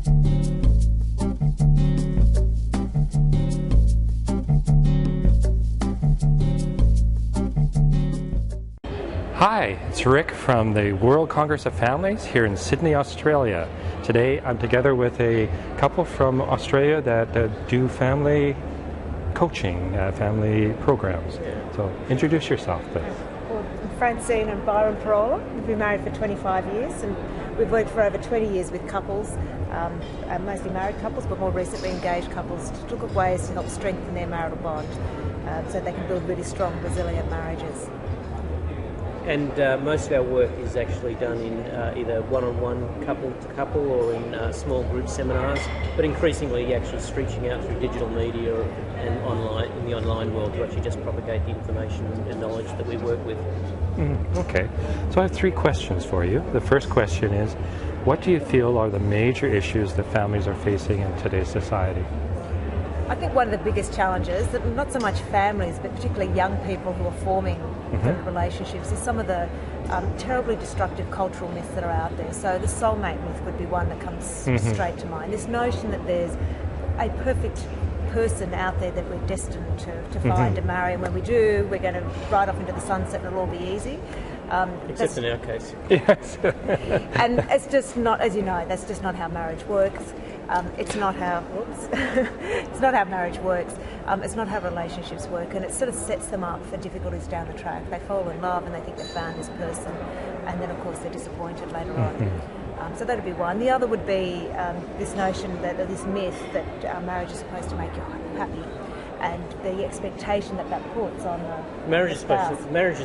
Hi, it's Rick from the World Congress of Families here in Sydney, Australia. Today I'm together with a couple from Australia that do family coaching, family programs. So introduce yourself, please. Well, Francine and Byron Pirola. We've been married for 25 years and we've worked for over 20 years with couples, mostly married couples, but more recently engaged couples, to look at ways to help strengthen their marital bond so they can build really strong, resilient marriages. And most of our work is actually done in either one-on-one, couple-to-couple, or in small group seminars. But increasingly, actually reaching out through digital media and online, in the online world, to actually just propagate the information and knowledge that we work with. Okay, so I have three questions for you. The first question is, what do you feel are the major issues that families are facing in today's society? I think one of the biggest challenges, that not so much families, but particularly young people who are forming relationships, is some of the terribly destructive cultural myths that are out there. So the soulmate myth would be one that comes straight to mind. This notion that there's a perfect person out there that we're destined to find and marry, and when we do, we're going to ride off into the sunset and it'll all be easy. Except in our case. Yes. And it's just not, as you know, that's just not how marriage works. It's not how it's not how marriage works. It's not how relationships work, and it sort of sets them up for difficulties down the track. They fall in love and they think they've found this person, and then of course they're disappointed later on. So that'd be one. The other would be this notion that, or this myth that marriage is supposed to make you happy, and the expectation that puts on the marriage is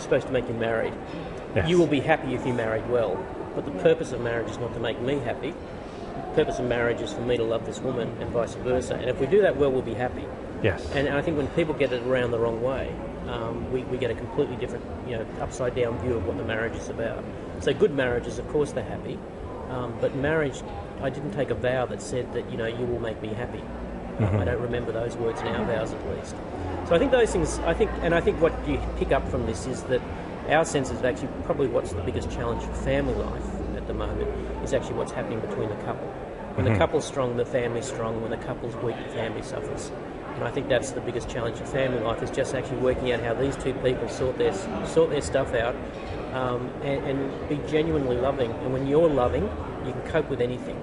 supposed to make you married. Yes. You will be happy if you married well, but the purpose of marriage is not to make me happy. The purpose of marriage is for me to love this woman, and vice versa. And if we do that well, we'll be happy. Yes. And I think when people get it around the wrong way, we get a completely different, upside down view of what the marriage is about. So good marriages, of course, they're happy. But marriage, I didn't take a vow that said that, you will make me happy. I don't remember those words in our vows, at least. So I think those things, I think what you pick up from this is that our sense is actually probably what's the biggest challenge for family life at the moment is actually what's happening between the couple. When the couple's strong, the family's strong. When the couple's weak, the family suffers. And I think that's the biggest challenge of family life, is just actually working out how these two people sort their stuff out and be genuinely loving. And when you're loving, you can cope with anything.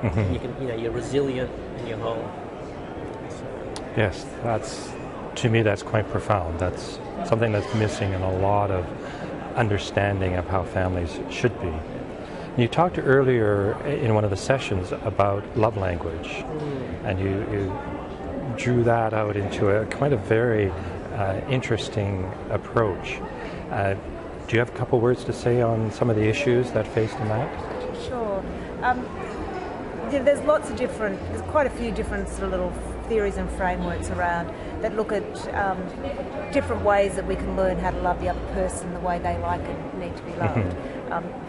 You can, you're resilient and you're whole. So. Yes, to me that's quite profound. That's something that's missing in a lot of understanding of how families should be. You talked earlier in one of the sessions about love language, and you drew that out into a quite a very interesting approach. Do you have a couple words to say on some of the issues that faced in that? Sure. There's quite a few different sort of little theories and frameworks around that look at different ways that we can learn how to love the other person the way they like and need to be loved.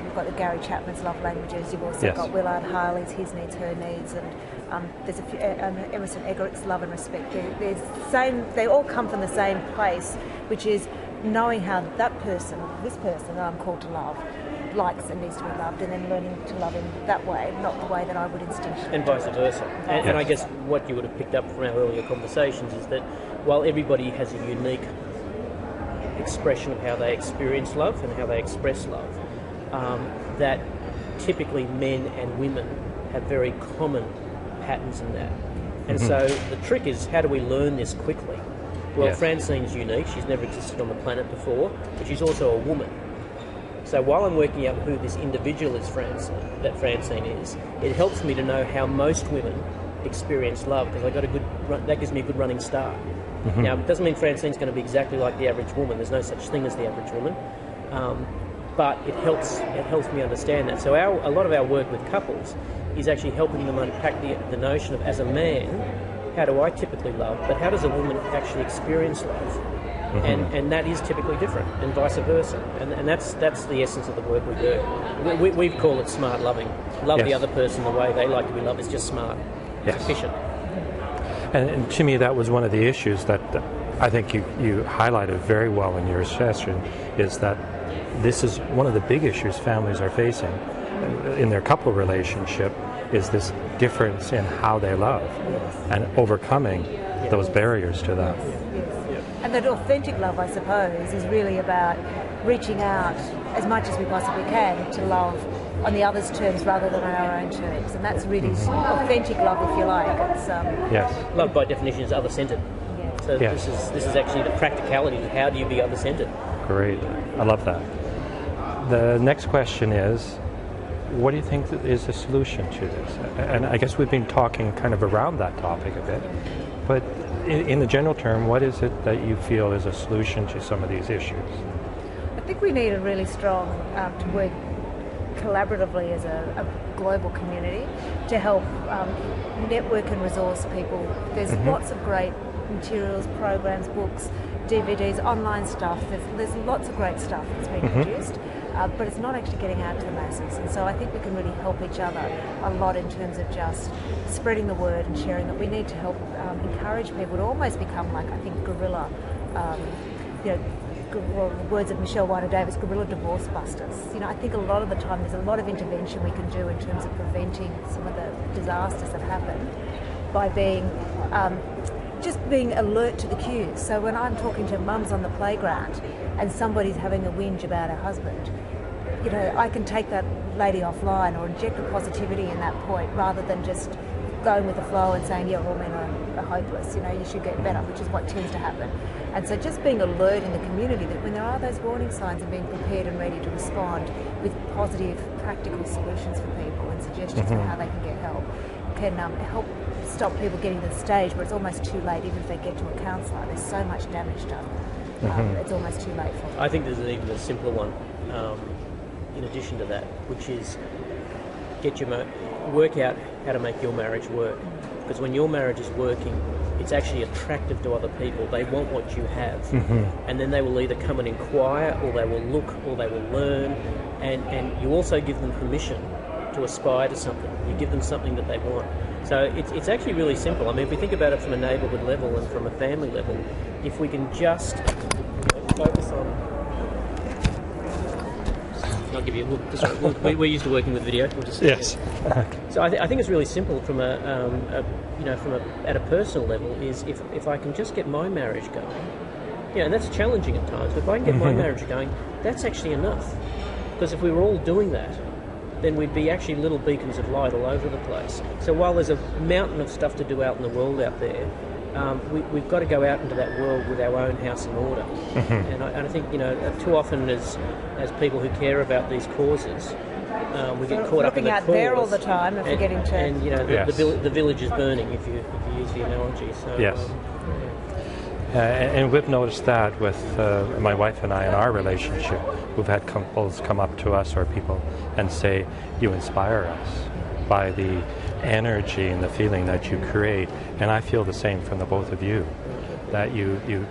You've got the Gary Chapman's love languages, you've also got Willard Harley's his needs, her needs, and there's a few, Emerson Eggerich's love and respect. They all come from the same place, which is knowing how that person, this person that I'm called to love, likes and needs to be loved, and then learning to love him that way, not the way that I would instinctively. And vice versa. And I guess what you would have picked up from our earlier conversations is that while everybody has a unique expression of how they experience love and how they express love, that typically men and women have very common patterns in that. And so the trick is, how do we learn this quickly? Well, Francine's unique. She's never existed on the planet before, but she's also a woman. So while I'm working out who this individual is, Francine is, it helps me to know how most women experience love, because that gives me a good running start. Now, it doesn't mean Francine's going to be exactly like the average woman. There's no such thing as the average woman. But it helps me understand that. So a lot of our work with couples is actually helping them unpack the notion of, as a man, how do I typically love, but how does a woman actually experience love? And that is typically different, and vice versa. And that's the essence of the work we do. We call it smart loving. Love the other person the way they like to be loved is just smart. It's efficient. And to me, that was one of the issues that I think you highlighted very well in your session, is that this is one of the big issues families are facing in their couple relationship, is this difference in how they love and overcoming those barriers to that. Yes. And that authentic love, I suppose, is really about reaching out as much as we possibly can to love on the other's terms rather than on our own terms. And that's really authentic love, if you like. It's, Yes. Love by definition is other-centred. So Yes. this is actually the practicality of how do you be other-centred. Great. I love that. The next question is, what do you think is the solution to this? And I guess we've been talking kind of around that topic a bit, but in the general term, what is it that you feel is a solution to some of these issues? I think we need a really strong to work collaboratively as a global community to help network and resource people. There's lots of great materials, programs, books, DVDs, online stuff. There's lots of great stuff that's being produced, but it's not actually getting out to the masses. And so I think we can really help each other a lot in terms of just spreading the word and sharing that. We need to help encourage people to almost become like, I think, guerrilla, words of Michelle Wilder Davis, guerrilla divorce busters. I think a lot of the time there's a lot of intervention we can do in terms of preventing some of the disasters that happen by being just being alert to the cues. So when I'm talking to mums on the playground and somebody's having a whinge about her husband, I can take that lady offline or inject a positivity in that point rather than just going with the flow and saying, all men are hopeless, you should get better, which is what tends to happen. And so just being alert in the community that when there are those warning signs and being prepared and ready to respond with positive, practical solutions for people and suggestions for how they can get help, can help stop people getting to the stage where it's almost too late, even if they get to a counsellor. There's so much damage done. It's almost too late for them. I think there's even a simpler one in addition to that, which is work out how to make your marriage work. Because when your marriage is working, it's actually attractive to other people. They want what you have. And then they will either come and inquire, or they will look, or they will learn. And you also give them permission to aspire to something. You give them something that they want. So it's actually really simple. I mean, if we think about it from a neighbourhood level and from a family level, if we can just focus on... I'll give you a look. We're used to working with video. We'll just Yes. So I think it's really simple from at a personal level. Is if I can just get my marriage going, and that's challenging at times. But if I can get my marriage going, that's actually enough. Because if we were all doing that, then we'd be actually little beacons of light all over the place. So while there's a mountain of stuff to do out in the world out there, we've got to go out into that world with our own house in order. And I think, too often as people who care about these causes, we get caught up in the cause. Looking out there all the time and forgetting to... And, the village is burning, if you use the analogy. So, Yes. And we've noticed that with my wife and I in our relationship. We've had couples come up to us or people and say, you inspire us by the energy and the feeling that you create. And I feel the same from the both of you, that you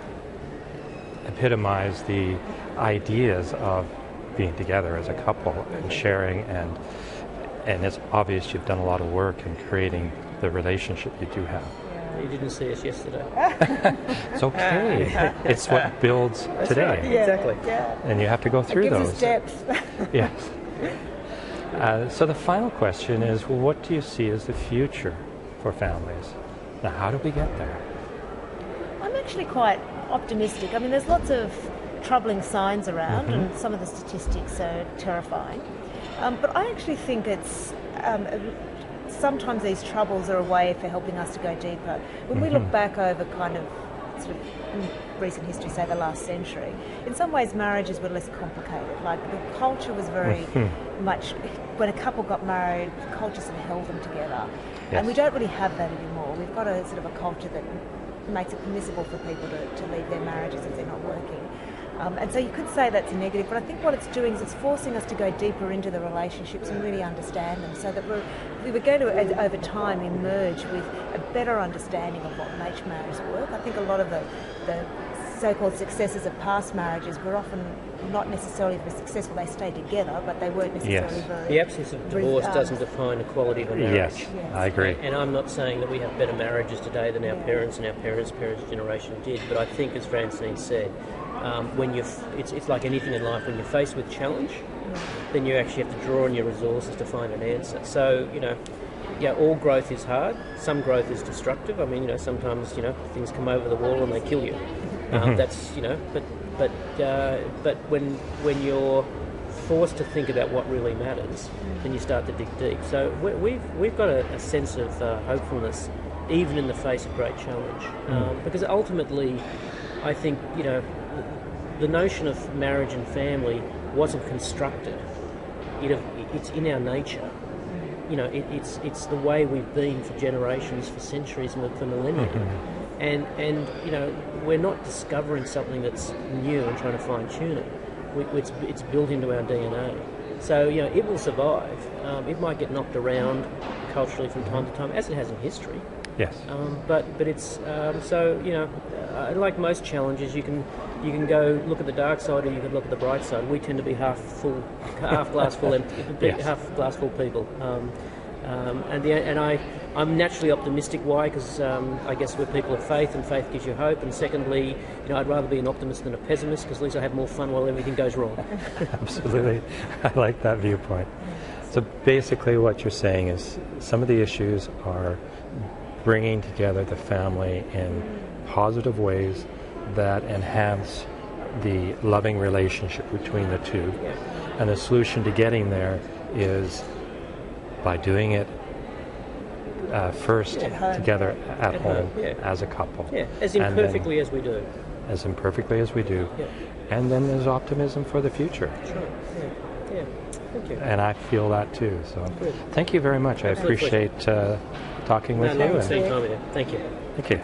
epitomize the ideas of being together as a couple and sharing, and it's obvious you've done a lot of work in creating the relationship you do have. You didn't see us yesterday. It's okay. It's what builds today. Right. Yeah, exactly. Yeah. And you have to go through It gives those. us depth. Yes. So the final question is, what do you see as the future for families? Now, how do we get there? I'm actually quite optimistic. I mean, there's lots of troubling signs around, and some of the statistics are terrifying. But I actually think it's... sometimes these troubles are a way for helping us to go deeper. When we look back over kind of sort of recent history, say the last century, in some ways marriages were less complicated. Like the culture was very much, when a couple got married, culture sort of held them together. Yes. And we don't really have that anymore. We've got a sort of a culture that makes it permissible for people to leave their marriages if they're not working. And so you could say that's a negative, but I think what it's doing is it's forcing us to go deeper into the relationships and really understand them, so that we were going to, over time, emerge with a better understanding of what makes marriage work. I think a lot of the so-called successes of past marriages were often not necessarily very successful. They stayed together, but they weren't necessarily very... The absence of divorce doesn't define the quality of a marriage. Yes, I agree. And I'm not saying that we have better marriages today than our parents and our parents' generation did, but I think, as Francine said, when it's like anything in life, when you're faced with challenge, then you actually have to draw on your resources to find an answer. So, yeah, all growth is hard. Some growth is destructive. I mean, sometimes things come over the wall and they kill you. That's but when you're forced to think about what really matters, then you start to dig deep. So we've got a sense of hopefulness, even in the face of great challenge, because ultimately, I think the notion of marriage and family wasn't constructed. It's in our nature. It's the way we've been for generations, for centuries, for millennia. And we're not discovering something that's new and trying to fine-tune it. It's built into our DNA. So, it will survive. It might get knocked around culturally from time to time, as it has in history. Yes. But it's like most challenges, you can go look at the dark side or you can look at the bright side. We tend to be half glass full empty, half glass full people. I'm naturally optimistic. Why? Because I guess we're people of faith, and faith gives you hope. And secondly, I'd rather be an optimist than a pessimist, because at least I have more fun while everything goes wrong. Absolutely. I like that viewpoint. So basically what you're saying is some of the issues are bringing together the family in positive ways that enhance the loving relationship between the two. Yeah. And the solution to getting there is by doing it first together at home as a couple. Yeah, as imperfectly as we do. As imperfectly as we do. Yeah. And then there's optimism for the future. Sure. Yeah. Thank you. And I feel that too. So Good. thank you very much. I appreciate talking with you. Same time here. Thank you. Thank you.